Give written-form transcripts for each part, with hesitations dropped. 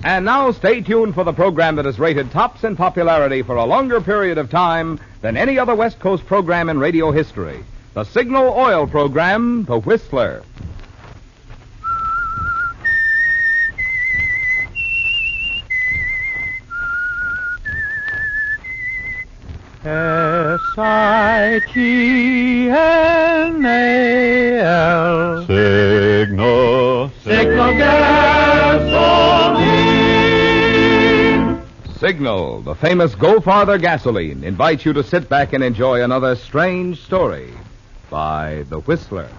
And now stay tuned for the program that is rated tops in popularity for a longer period of time than any other West Coast program in radio history. The Signal Oil program, The Whistler. S-I-G-N-A-L. Signal. Signal gasoline. Signal, the famous Go Farther gasoline, invites you to sit back and enjoy another strange story by The Whistler.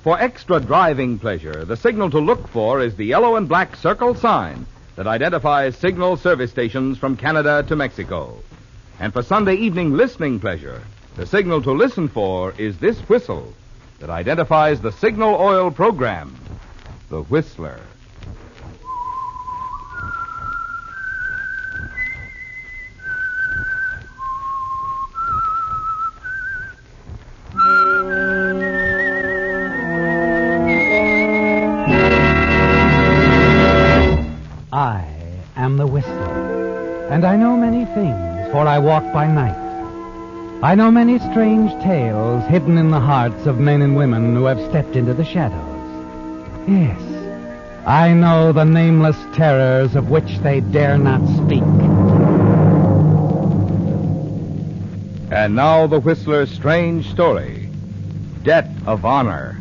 For extra driving pleasure, the signal to look for is the yellow and black circle sign that identifies Signal service stations from Canada to Mexico. And for Sunday evening listening pleasure, the signal to listen for is this whistle that identifies the Signal Oil program, The Whistler. I am the Whistler, and I know many things, for I walk by night. I know many strange tales hidden in the hearts of men and women who have stepped into the shadows. Yes, I know the nameless terrors of which they dare not speak. And now the Whistler's strange story, Debt of Honor.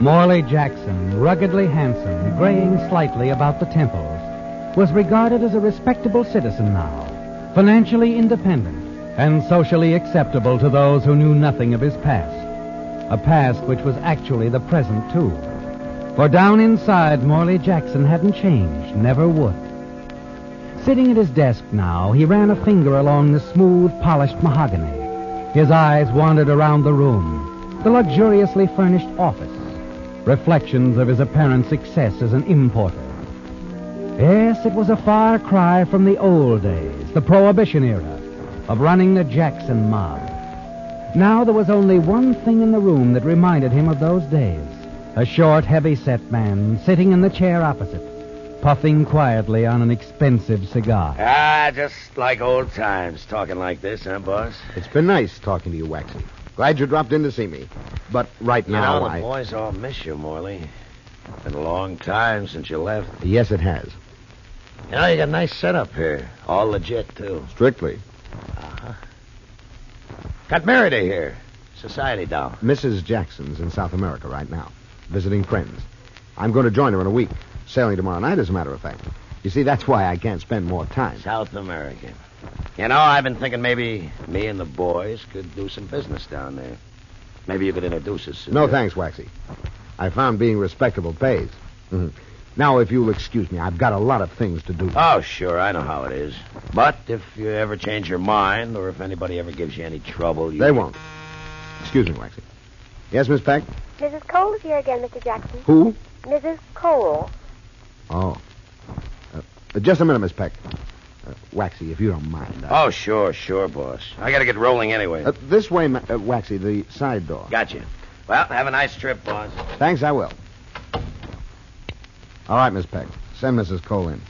Morley Jackson, ruggedly handsome, graying slightly about the temples, was regarded as a respectable citizen now, financially independent and socially acceptable to those who knew nothing of his past. A past which was actually the present, too. For down inside, Morley Jackson hadn't changed, never would. Sitting at his desk now, he ran a finger along the smooth, polished mahogany. His eyes wandered around the room, the luxuriously furnished office, reflections of his apparent success as an importer. Yes, it was a far cry from the old days, the Prohibition era, of running the Jackson mob. Now there was only one thing in the room that reminded him of those days. A short, heavy-set man sitting in the chair opposite, puffing quietly on an expensive cigar. Just like old times, talking like this, huh, boss? It's been nice talking to you, Waxy. Glad you dropped in to see me. But right now, the boys all miss you, Morley. Been a long time since you left. Yes, it has. You know, you got a nice setup here. All legit, too. Strictly. Uh-huh. Got married here. Society doll. Mrs. Jackson's in South America right now, visiting friends. I'm going to join her in a week. Sailing tomorrow night, as a matter of fact. You see, that's why I can't spend more time. South America. You know, I've been thinking maybe me and the boys could do some business down there. Maybe you could introduce us. No, thanks, Waxy. I found being respectable pays. Mm-hmm. Now, if you'll excuse me, I've got a lot of things to do. Oh, sure, I know how it is. But if you ever change your mind, or if anybody ever gives you any trouble, They won't. Excuse me, Waxy. Yes, Miss Peck? Mrs. Cole is here again, Mr. Jackson. Who? Mrs. Cole. Oh. Just a minute, Miss Peck. Waxy, if you don't mind. Oh, sure, boss. I got to get rolling anyway. This way, Waxy, the side door. Gotcha. Well, have a nice trip, boss. Thanks, I will. All right, Miss Peck. Send Mrs. Cole in.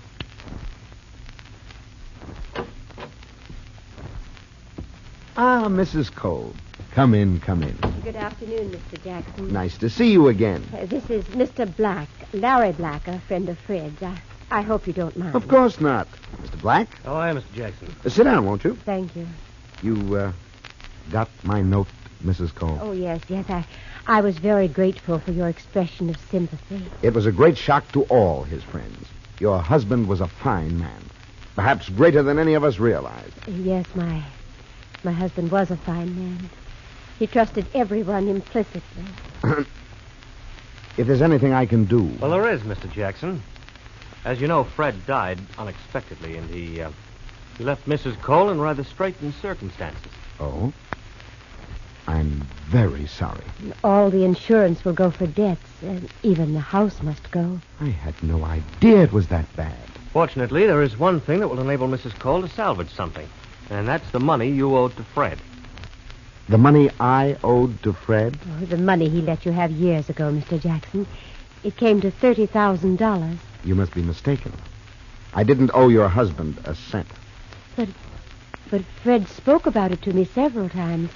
Ah, Mrs. Cole. Come in. Good afternoon, Mr. Jackson. Nice to see you again. This is Mr. Black, Larry Black, a friend of Fred's. I hope you don't mind. Of course not. Mr. Black? Oh, I am, Mr. Jackson. Sit down, won't you? Thank you. You, got my note, Mrs. Cole? Oh, yes. I was very grateful for your expression of sympathy. It was a great shock to all his friends. Your husband was a fine man. Perhaps greater than any of us realized. Yes, my husband was a fine man. He trusted everyone implicitly. If there's anything I can do... Well, there is, Mr. Jackson. As you know, Fred died unexpectedly, and he left Mrs. Cole in rather straitened circumstances. Oh? I'm very sorry. All the insurance will go for debts, and even the house must go. I had no idea it was that bad. Fortunately, there is one thing that will enable Mrs. Cole to salvage something, and that's the money you owed to Fred. The money I owed to Fred? Oh, the money he let you have years ago, Mr. Jackson. It came to $30,000. You must be mistaken. I didn't owe your husband a cent. But Fred spoke about it to me several times.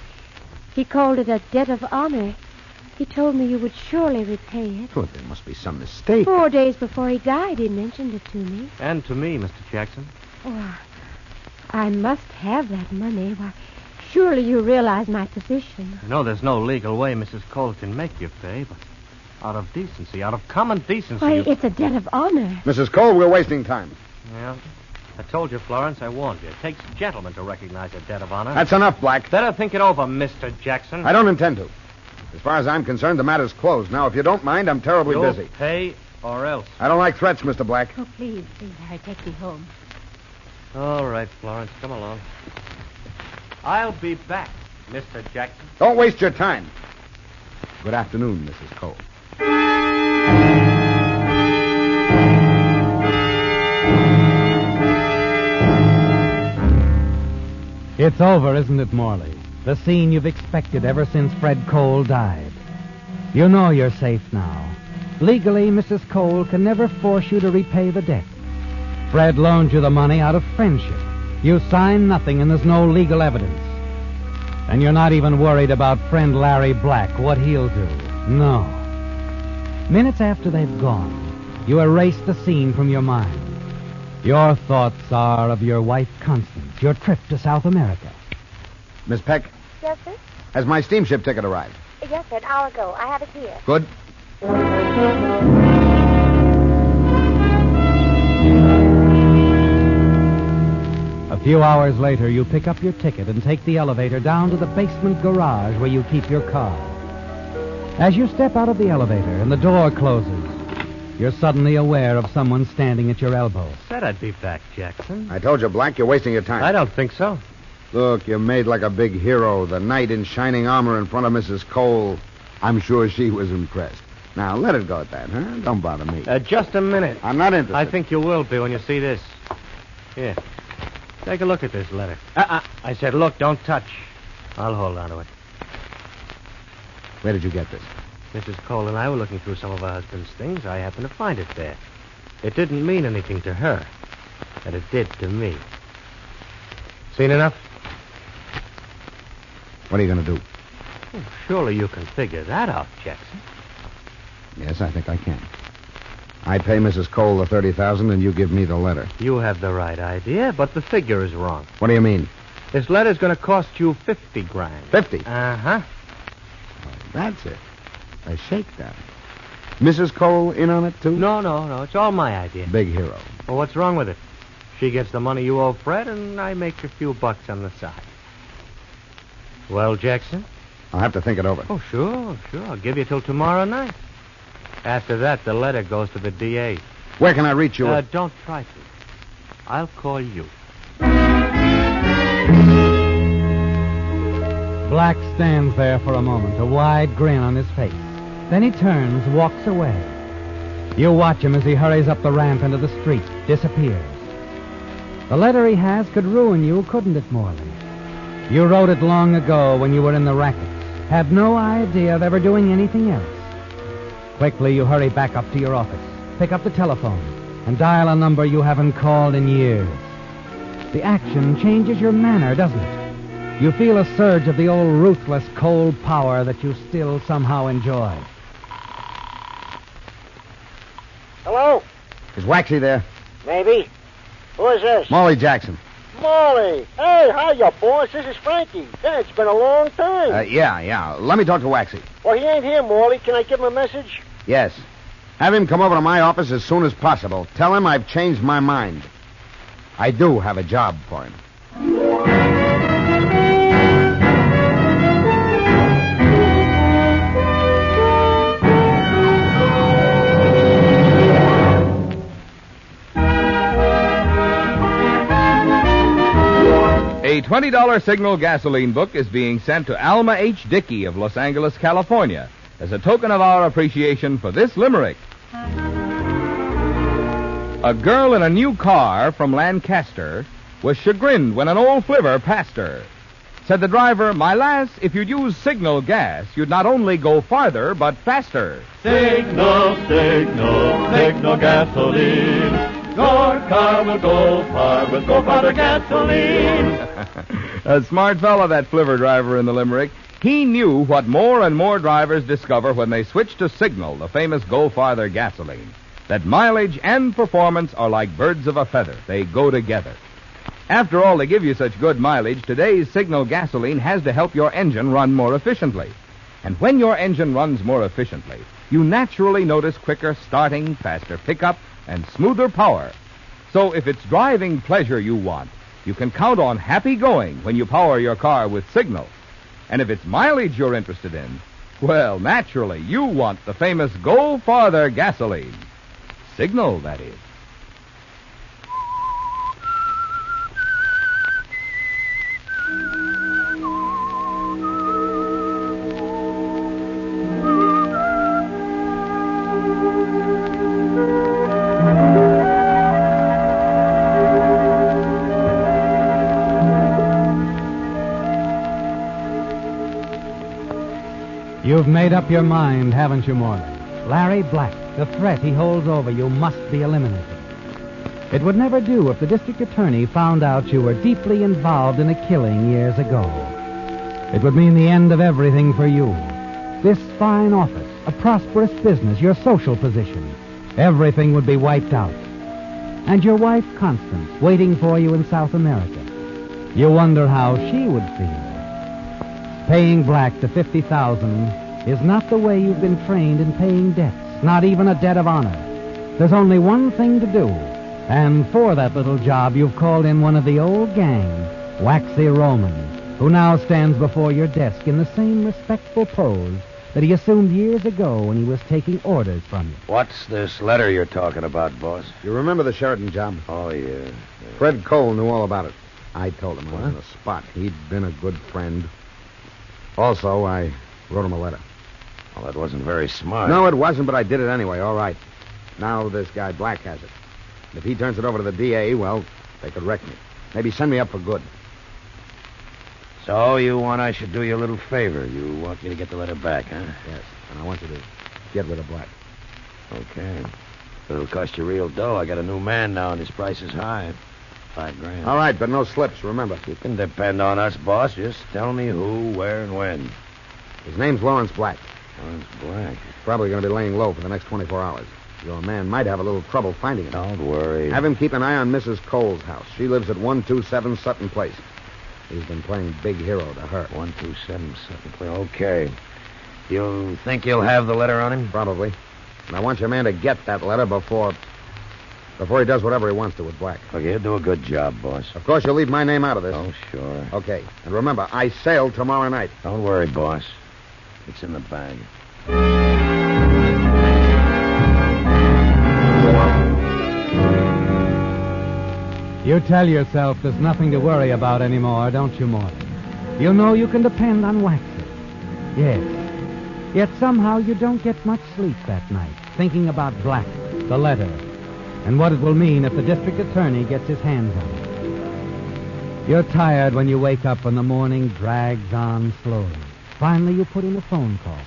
He called it a debt of honor. He told me you would surely repay it. Well, there must be some mistake. 4 days before he died, he mentioned it to me. And to me, Mr. Jackson. Oh, I must have that money. Why, surely you realize my position. I know there's no legal way Mrs. Cole can make you pay, but out of decency, out of common decency... Why, it's a debt of honor. Mrs. Cole, we're wasting time. Yeah. I told you, Florence, I warned you. It takes gentlemen to recognize a debt of honor. That's enough, Black. Better think it over, Mr. Jackson. I don't intend to. As far as I'm concerned, the matter's closed. Now, if you don't mind, I'm terribly You'll busy. pay or else. I don't like threats, Mr. Black. Oh, please, Harry, take me home. All right, Florence, come along. I'll be back, Mr. Jackson. Don't waste your time. Good afternoon, Mrs. Cole. It's over, isn't it, Morley? The scene you've expected ever since Fred Cole died. You know you're safe now. Legally, Mrs. Cole can never force you to repay the debt. Fred loaned you the money out of friendship. You signed nothing, and there's no legal evidence. And you're not even worried about friend Larry Black, what he'll do. No. Minutes after they've gone, you erase the scene from your mind. Your thoughts are of your wife, Constance, your trip to South America. Miss Peck, Yes, sir? has my steamship ticket arrived? Yes, sir, an hour ago. I have it here. Good. A few hours later, you pick up your ticket and take the elevator down to the basement garage where you keep your car. As you step out of the elevator and the door closes, you're suddenly aware of someone standing at your elbow. Said I'd be back, Jackson. I told you, Black, you're wasting your time. I don't think so. Look, you're made like a big hero. The knight in shining armor in front of Mrs. Cole. I'm sure she was impressed. Now, let it go at that, huh? Don't bother me. Just a minute. I'm not interested. I think you will be when you see this. Here. Take a look at this letter. I said, look, don't touch. I'll hold on to it. Where did you get this? Mrs. Cole and I were looking through some of her husband's things. I happened to find it there. It didn't mean anything to her, but it did to me. Seen enough? What are you going to do? Oh, surely you can figure that out, Jackson. Yes, I think I can. I pay Mrs. Cole the $30,000 and you give me the letter. You have the right idea, but the figure is wrong. What do you mean? This letter's going to cost you $50,000. 50? Uh-huh. That's it. A shakedown. Mrs. Cole in on it, too? No. It's all my idea. Big hero. Well, what's wrong with it? She gets the money you owe Fred, and I make a few bucks on the side. Well, Jackson? I'll have to think it over. Oh, sure. I'll give you till tomorrow night. After that, the letter goes to the DA. Where can I reach you? Don't try to. I'll call you. Black stands there for a moment, a wide grin on his face. Then he turns, walks away. You watch him as he hurries up the ramp into the street, disappears. The letter he has could ruin you, couldn't it, Morley? You wrote it long ago when you were in the rackets. Had no idea of ever doing anything else. Quickly, you hurry back up to your office, pick up the telephone, and dial a number you haven't called in years. The action changes your manner, doesn't it? You feel a surge of the old ruthless, cold power that you still somehow enjoy. Hello? Is Waxy there? Maybe. Who is this? Molly Jackson. Molly. Hey, hiya, boss. This is Frankie. Hey, it's been a long time. Yeah. Let me talk to Waxy. Well, he ain't here, Molly. Can I give him a message? Yes. Have him come over to my office as soon as possible. Tell him I've changed my mind. I do have a job for him. A $20 Signal gasoline book is being sent to Alma H. Dickey of Los Angeles, California, as a token of our appreciation for this limerick. A girl in a new car from Lancaster was chagrined when an old flivver passed her. Said the driver, "My lass, if you'd use signal gas, you'd not only go farther, but faster." Signal, signal, signal gasoline. Your car will go far with Go Farther gasoline. A smart fellow, that flivver driver in the Limerick. He knew what more and more drivers discover when they switch to Signal, the famous Go Farther gasoline. That mileage and performance are like birds of a feather. They go together. After all, to give you such good mileage, today's Signal gasoline has to help your engine run more efficiently. And when your engine runs more efficiently, you naturally notice quicker starting, faster pickup, and smoother power. So if it's driving pleasure you want, you can count on happy going when you power your car with Signal. And if it's mileage you're interested in, well, naturally, you want the famous Go Farther gasoline. Signal, that is. You've made up your mind, haven't you, Morley? Larry Black, the threat he holds over you must be eliminated. It would never do if the district attorney found out you were deeply involved in a killing years ago. It would mean the end of everything for you. This fine office, a prosperous business, your social position, everything would be wiped out. And your wife, Constance, waiting for you in South America. You wonder how she would feel. Paying Black the $50,000 is not the way you've been trained in paying debts, not even a debt of honor. There's only one thing to do, and for that little job you've called in one of the old gang, Waxy Roman, who now stands before your desk in the same respectful pose that he assumed years ago when he was taking orders from you. What's this letter you're talking about, boss? You remember the Sheridan job? Oh, yeah. Fred Cole knew all about it. I told him I was in the spot. He'd been a good friend. Also, I wrote him a letter. Well, that wasn't very smart. No, it wasn't, but I did it anyway. All right. Now this guy Black has it. If he turns it over to the DA, well, they could wreck me. Maybe send me up for good. So you want I should do you a little favor. You want me to get the letter back, huh? Yes, and I want you to get rid of Black. Okay. But it'll cost you real dough. I got a new man now, and his price is high. $5,000. All right, but no slips, remember. You can depend on us, boss. Just tell me who, where, and when. His name's Lawrence Black. Lawrence Black. Probably going to be laying low for the next 24 hours. Your man might have a little trouble finding him. Don't worry. Have him keep an eye on Mrs. Cole's house. She lives at 127 Sutton Place. He's been playing big hero to her. 127 Sutton Place. Okay. You think you'll have the letter on him? Probably. And I want your man to get that letter before he does whatever he wants to with Black. Okay, you'll do a good job, boss. Of course, you'll leave my name out of this. Oh, sure. Okay. And remember, I sail tomorrow night. Don't worry, boss. It's in the bag. You tell yourself there's nothing to worry about anymore, don't you, Morley? You know you can depend on Waxy. Yes. Yet somehow you don't get much sleep that night, thinking about Black, the letter, and what it will mean if the district attorney gets his hands on it. You're tired when you wake up and the morning drags on slowly. Finally, you put in a phone call.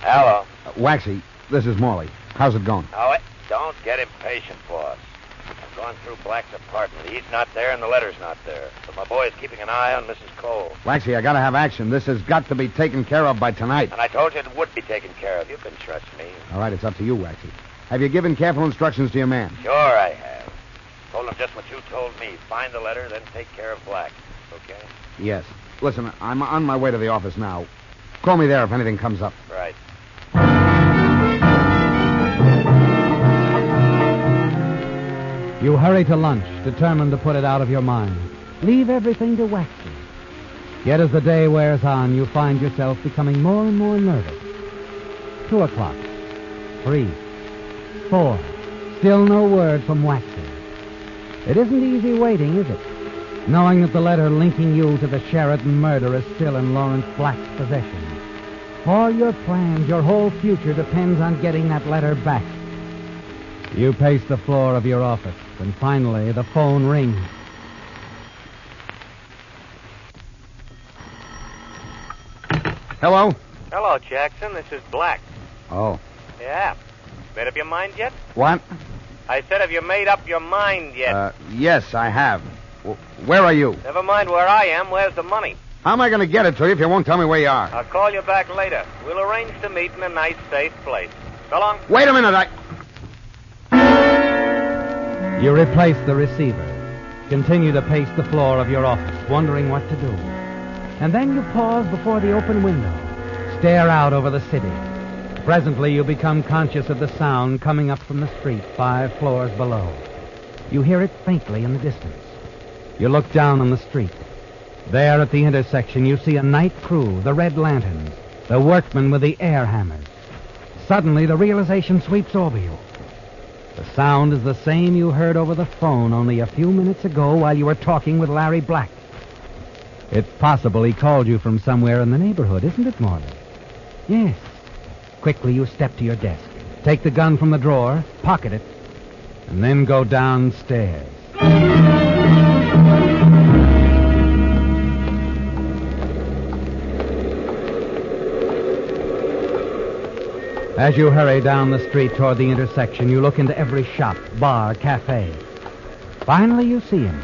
Hello. Waxy, this is Morley. How's it going? Oh, don't get impatient, boss. I've gone through Black's apartment. He's not there and the letter's not there. But my boy is keeping an eye on Mrs. Cole. Waxy, I gotta have action. This has got to be taken care of by tonight. And I told you it would be taken care of. You can trust me. All right, it's up to you, Waxy. Have you given careful instructions to your man? Sure I have. Told him just what you told me. Find the letter, then take care of Black. Okay? Yes. Listen, I'm on my way to the office now. Call me there if anything comes up. Right. You hurry to lunch, determined to put it out of your mind. Leave everything to Waxy. Yet as the day wears on, you find yourself becoming more and more nervous. 2 o'clock. 3. 4. Still no word from Waxy. It isn't easy waiting, is it? Knowing that the letter linking you to the Sheridan murder is still in Lawrence Black's possession. All your plans, your whole future depends on getting that letter back. You pace the floor of your office, and finally the phone rings. Hello? Hello, Jackson. This is Black. Oh. Yeah. Made up your mind yet? What? I said, have you made up your mind yet? Yes, I have. Where are you? Never mind where I am. Where's the money? How am I going to get it to you if you won't tell me where you are? I'll call you back later. We'll arrange to meet in a nice, safe place. So long. Wait a minute, You replace the receiver. Continue to pace the floor of your office, wondering what to do. And then you pause before the open window. Stare out over the city. Presently, you become conscious of the sound coming up from the street 5 floors below. You hear it faintly in the distance. You look down on the street. There at the intersection, you see a night crew, the red lanterns, the workmen with the air hammers. Suddenly, the realization sweeps over you. The sound is the same you heard over the phone only a few minutes ago while you were talking with Larry Black. It's possible he called you from somewhere in the neighborhood, isn't it, Morley? Yes. Quickly, you step to your desk, take the gun from the drawer, pocket it, and then go downstairs. As you hurry down the street toward the intersection, you look into every shop, bar, cafe. Finally, you see him.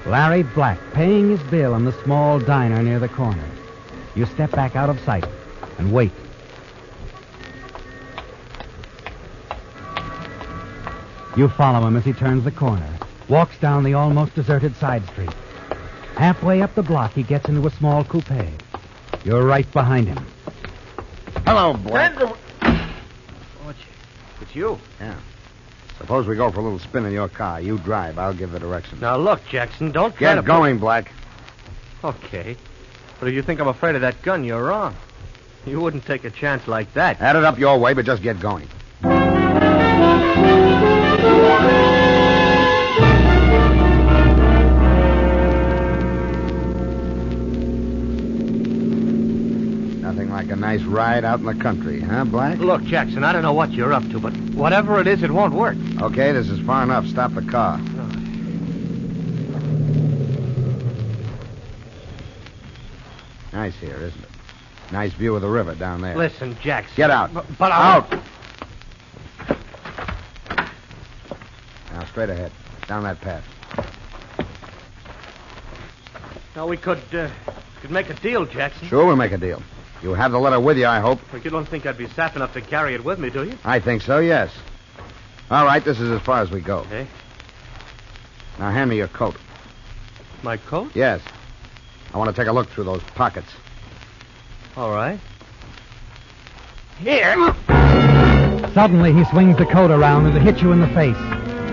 Larry Black, paying his bill in the small diner near the corner. You step back out of sight and wait. You follow him as he turns the corner, walks down the almost deserted side street. Halfway up the block, he gets into a small coupe. You're right behind him. Hello, Black. It's you. Yeah. Suppose we go for a little spin in your car. You drive. I'll give the directions. Now, look, Jackson, don't try Get going, Black. Okay. But if you think I'm afraid of that gun, you're wrong. You wouldn't take a chance like that. Add it up your way, but just get going. Nothing like a nice ride out in the country, huh, Black? Look, Jackson, I don't know what you're up to, but whatever it is, it won't work. Okay, this is far enough. Stop the car. Nice here, isn't it? Nice view of the river down there. Listen, Jackson. Get out. But out. Now, straight ahead. Down that path. Now, we could make a deal, Jackson. Sure, we'll make a deal. You have the letter with you, I hope. But you don't think I'd be sap enough to carry it with me, do you? I think so, yes. All right, this is as far as we go. Okay. Now, hand me your coat. My coat? Yes. I want to take a look through those pockets. All right. Here. Suddenly, he swings the coat around and it hits you in the face.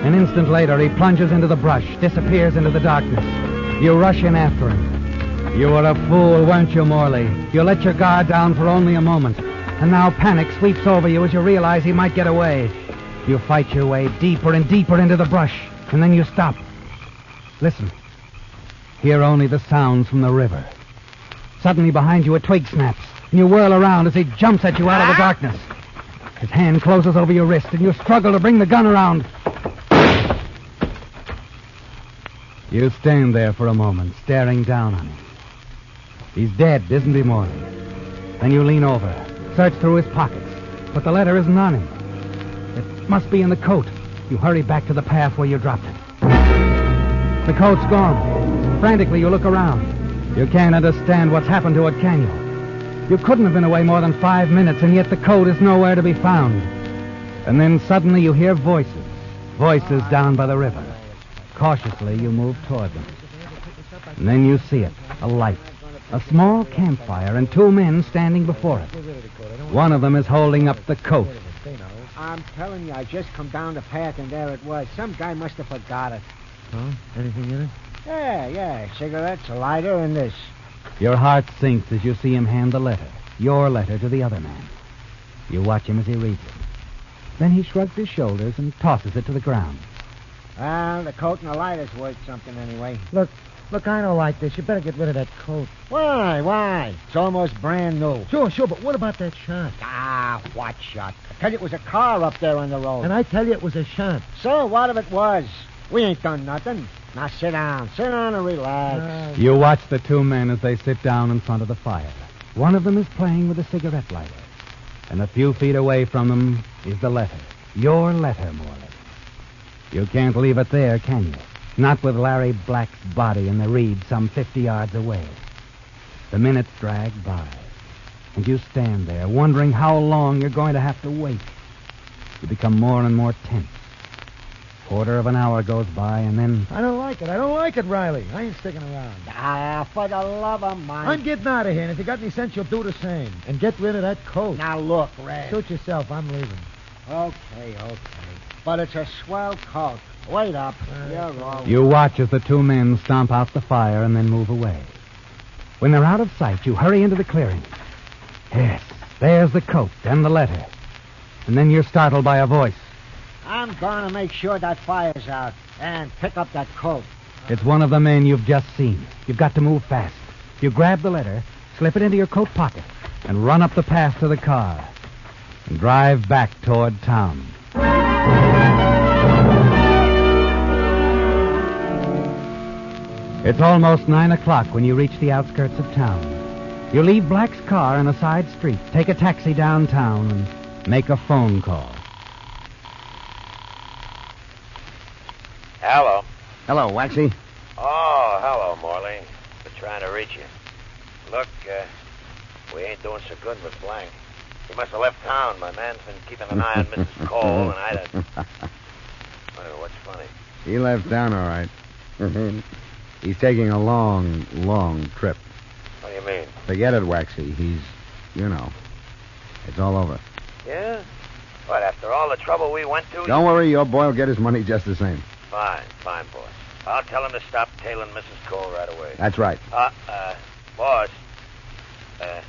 An instant later, he plunges into the brush, disappears into the darkness. You rush in after him. You were a fool, weren't you, Morley? You let your guard down for only a moment. And now panic sweeps over you as you realize he might get away. You fight your way deeper and deeper into the brush, and then you stop. Listen. Hear only the sounds from the river. Suddenly behind you a twig snaps, and you whirl around as he jumps at you out of the darkness. His hand closes over your wrist, and you struggle to bring the gun around. You stand there for a moment, staring down on him. He's dead, isn't he, Morley? Then you lean over, search through his pockets, but the letter isn't on him. It must be in the coat. You hurry back to the path where you dropped it. The coat's gone. Frantically, you look around. You can't understand what's happened to it, can you? You couldn't have been away more than 5 minutes, and yet the coat is nowhere to be found. And then suddenly you hear voices. Voices down by the river. Cautiously, you move toward them. And then you see it, a light. A small campfire and 2 men standing before it. One of them is holding up the coat. I'm telling you, I just come down the path and there it was. Some guy must have forgot it. Oh, anything in it? Yeah. Cigarettes, a lighter, and this. Your heart sinks as you see him hand the letter. Your letter to the other man. You watch him as he reads it. Then he shrugs his shoulders and tosses it to the ground. Well, the coat and the lighter's worth something anyway. Look, Look, I don't like this. You better get rid of that coat. Why? It's almost brand new. Sure, but what about that shot? Ah, what shot? I tell you, it was a car up there on the road. And I tell you it was a shot. So what if it was? We ain't done nothing. Now sit down and relax. You watch the two men as they sit down in front of the fire. One of them is playing with a cigarette lighter. And a few feet away from them is the letter. Your letter, Morley. You can't leave it there, can you? Not with Larry Black's body in the reed some 50 yards away. The minutes drag by, and you stand there wondering how long you're going to have to wait. You become more and more tense. Quarter of an hour goes by, and then... I don't like it, Riley. I ain't sticking around. Ah, for the love of mine. I'm getting out of here, and if you got any sense, you'll do the same. And get rid of that coat. Now look, Red. Suit yourself. I'm leaving. Okay. But it's a swell coat. Wait up. You're all... You watch as the two men stomp out the fire and then move away. When they're out of sight, you hurry into the clearing. Yes, there's the coat and the letter. And then you're startled by a voice. I'm going to make sure that fire's out and pick up that coat. It's one of the men you've just seen. You've got to move fast. You grab the letter, slip it into your coat pocket, and run up the path to the car. And drive back toward town. It's almost 9 o'clock when you reach the outskirts of town. You leave Black's car in a side street, take a taxi downtown, and make a phone call. Hello. Hello, Waxy. Oh, hello, Morley. Been trying to reach you. Look, we ain't doing so good with Blank. He must have left town. My man's been keeping an eye on Mrs. Cole, and I don't... What's funny? He left town, all right. He's taking a long, long trip. What do you mean? Forget it, Waxy. He's, it's all over. Yeah? What, after all the trouble we went to? Don't worry, your boy will get his money just the same. Fine, boss. I'll tell him to stop tailing Mrs. Cole right away. That's right. Boss. Hey,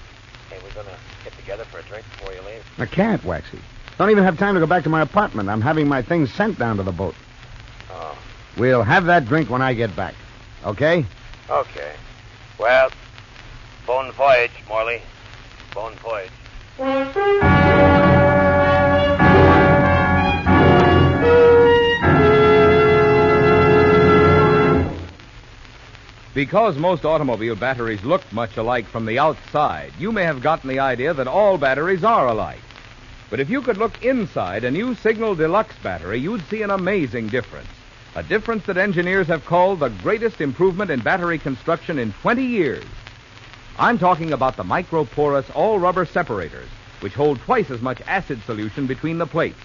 we're gonna get together for a drink before you leave? I can't, Waxy. Don't even have time to go back to my apartment. I'm having my things sent down to the boat. Oh. We'll have that drink when I get back. Okay? Okay. Well, bon voyage, Morley. Bon voyage. Because most automobile batteries look much alike from the outside, you may have gotten the idea that all batteries are alike. But if you could look inside a new Signal Deluxe battery, you'd see an amazing difference. A difference that engineers have called the greatest improvement in battery construction in 20 years. I'm talking about the microporous all-rubber separators, which hold twice as much acid solution between the plates.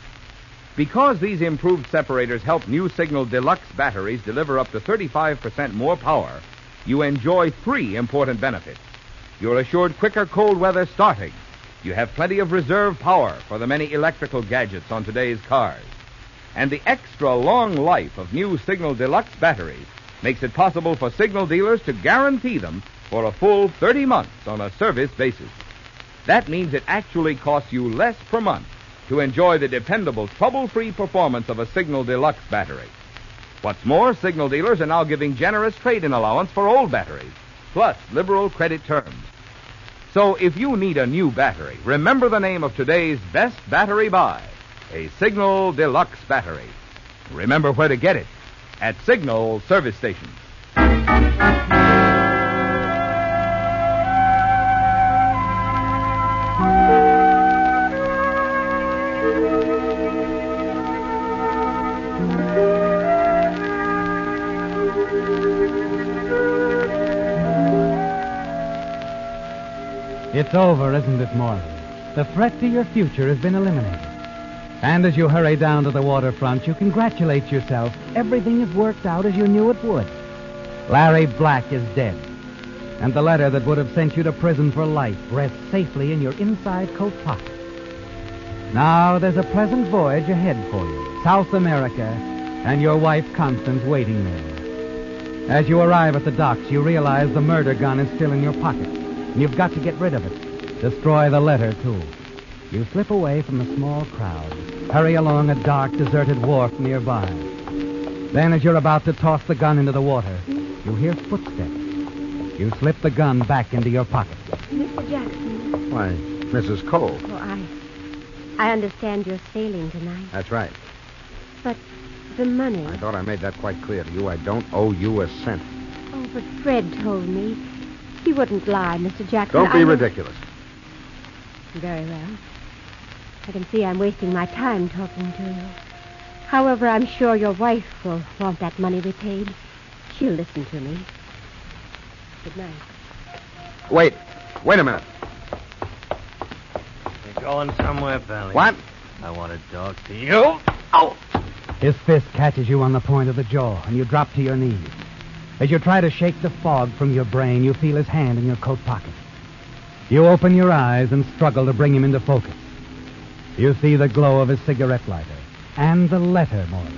Because these improved separators help new Signal Deluxe batteries deliver up to 35% more power, you enjoy 3 important benefits. You're assured quicker cold weather starting. You have plenty of reserve power for the many electrical gadgets on today's cars. And the extra long life of new Signal Deluxe batteries makes it possible for Signal dealers to guarantee them for a full 30 months on a service basis. That means it actually costs you less per month to enjoy the dependable, trouble-free performance of a Signal Deluxe battery. What's more, Signal dealers are now giving generous trade-in allowance for old batteries, plus liberal credit terms. So if you need a new battery, remember the name of today's best battery buy, a Signal Deluxe battery. Remember where to get it, at Signal service stations. It's over, isn't it, Morley? The threat to your future has been eliminated. And as you hurry down to the waterfront, you congratulate yourself. Everything has worked out as you knew it would. Larry Black is dead. And the letter that would have sent you to prison for life rests safely in your inside coat pocket. Now there's a pleasant voyage ahead for you. South America, and your wife Constance waiting there. As you arrive at the docks, you realize the murder gun is still in your pocket. And you've got to get rid of it. Destroy the letter, too. You slip away from the small crowd, hurry along a dark, deserted wharf nearby. Then, as you're about to toss the gun into the water, you hear footsteps. You slip the gun back into your pocket. Mr. Jackson. Why, Mrs. Cole. Oh, I understand you're sailing tonight. That's right. But the money. I thought I made that quite clear to you. I don't owe you a cent. Oh, but Fred told me. He wouldn't lie, Mr. Jackson. Don't be ridiculous. Very well. I can see I'm wasting my time talking to you. However, I'm sure your wife will want that money repaid. She'll listen to me. Good night. Wait a minute. You're going somewhere, Pally. What? I want to talk to you. Oh! His fist catches you on the point of the jaw, and you drop to your knees. As you try to shake the fog from your brain, you feel his hand in your coat pocket. You open your eyes and struggle to bring him into focus. You see the glow of his cigarette lighter and the letter, Morley.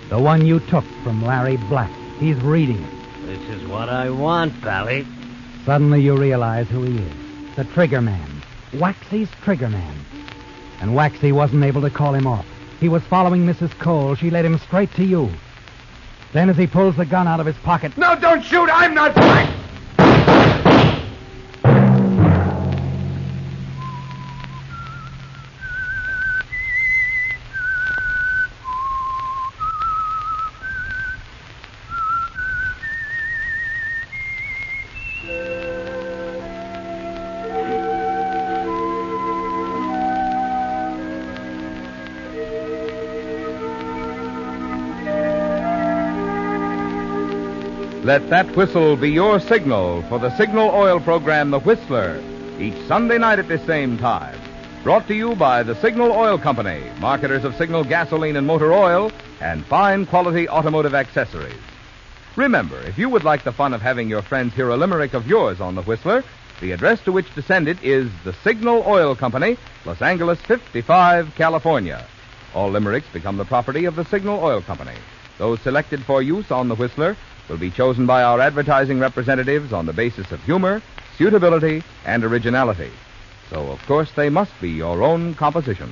The one you took from Larry Black. He's reading it. This is what I want, Pally. Suddenly you realize who he is. The trigger man. Waxy's trigger man. And Waxy wasn't able to call him off. He was following Mrs. Cole. She led him straight to you. Then as he pulls the gun out of his pocket... No, don't shoot! I'm not... Let that whistle be your signal for the signal oil program, The Whistler, each Sunday night at this same time. Brought to you by the Signal Oil Company, marketers of Signal gasoline and motor oil, and fine quality automotive accessories. Remember, if you would like the fun of having your friends hear a limerick of yours on The Whistler, the address to which to send it is the Signal Oil Company, Los Angeles 55, California. All limericks become the property of the Signal Oil Company. Those selected for use on The Whistler will be chosen by our advertising representatives on the basis of humor, suitability, and originality. So, of course, they must be your own composition.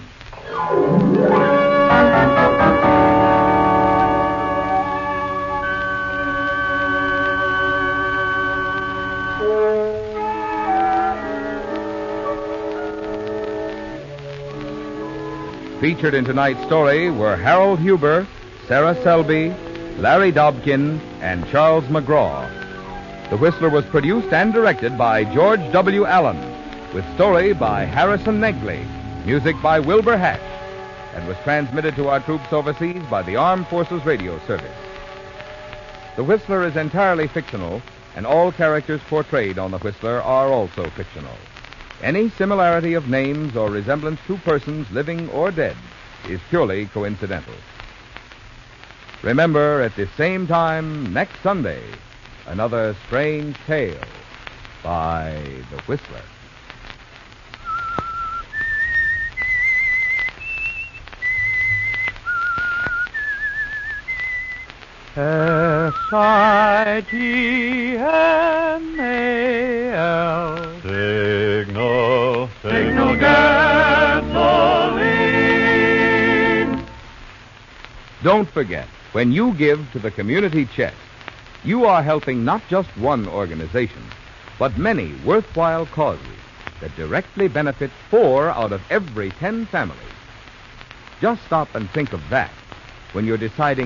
Featured in tonight's story were Harold Huber, Sarah Selby, Larry Dobkin, and Charles McGraw. The Whistler was produced and directed by George W. Allen, with story by Harrison Negley, music by Wilbur Hatch, and was transmitted to our troops overseas by the Armed Forces Radio Service. The Whistler is entirely fictional, and all characters portrayed on The Whistler are also fictional. Any similarity of names or resemblance to persons living or dead is purely coincidental. Remember, at this same time next Sunday, another strange tale by The Whistler. S-I-G-N-A-L Signal, signal gasoline. Don't forget, when you give to the community chest, you are helping not just one organization, but many worthwhile causes that directly benefit 4 out of every 10 families. Just stop and think of that when you're deciding